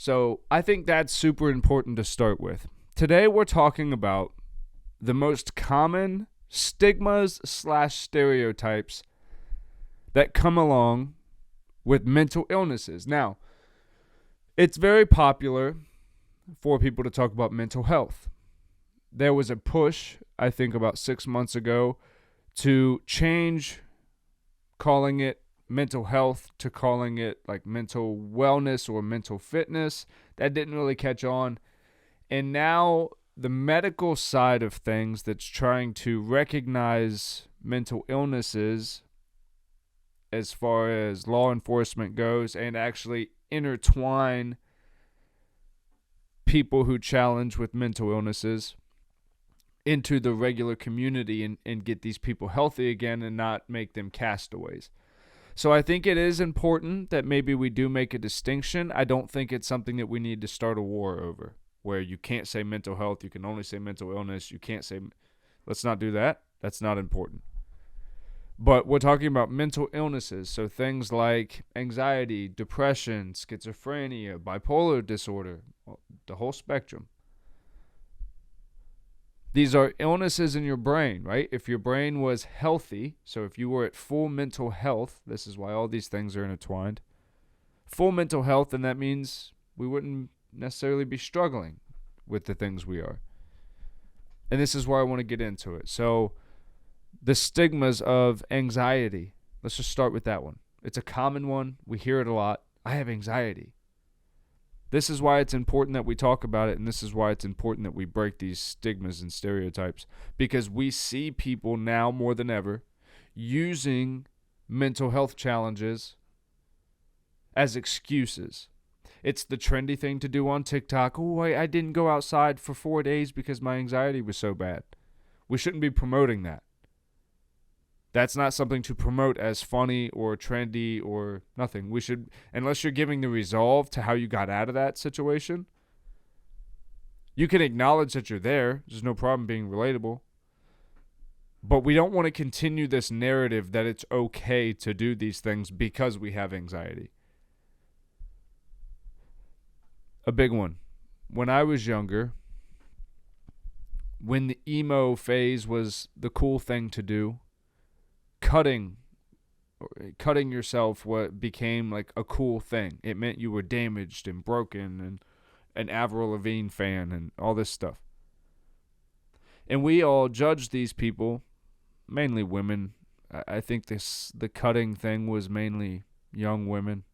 So I think that's super important to start with. Today we're talking about the most common stigmas/stereotypes that come along with mental illnesses. Now, it's very popular for people to talk about mental health. There was a push, I think about 6 months ago, to change calling it mental health to calling it like mental wellness or mental fitness. That didn't really catch on. And now the medical side of things that's trying to recognize mental illnesses as far as law enforcement goes and actually intertwine people who challenge with mental illnesses into the regular community and get these people healthy again and not make them castaways. So I think it is important that maybe we do make a distinction. I don't think it's something that we need to start a war over, where you can't say mental health, you can only say mental illness, you can't say, let's not do that. That's not important. But we're talking about mental illnesses, so things like anxiety, depression, schizophrenia, bipolar disorder, the whole spectrum. These are illnesses in your brain, right? If your brain was healthy, so if you were at full mental health, this is why all these things are intertwined. Full mental health, and that means we wouldn't necessarily be struggling with the things we are. And this is where I want to get into it. So the stigmas of anxiety. Let's just start with that one. It's a common one. We hear it a lot. I have anxiety. This is why it's important that we talk about it, and this is why it's important that we break these stigmas and stereotypes, because we see people now more than ever using mental health challenges as excuses. It's the trendy thing to do on TikTok. Oh, I didn't go outside for 4 days because my anxiety was so bad. We shouldn't be promoting that. That's not something to promote as funny or trendy or nothing. We should, unless you're giving the resolve to how you got out of that situation, you can acknowledge that you're there. There's no problem being relatable. But we don't want to continue this narrative that it's okay to do these things because we have anxiety. A big one. When I was younger, when the emo phase was the cool thing to do, cutting yourself what became like a cool thing. It meant you were damaged and broken and an Avril Lavigne fan and all this stuff. And we all judged these people, mainly women. I think the cutting thing was mainly young women.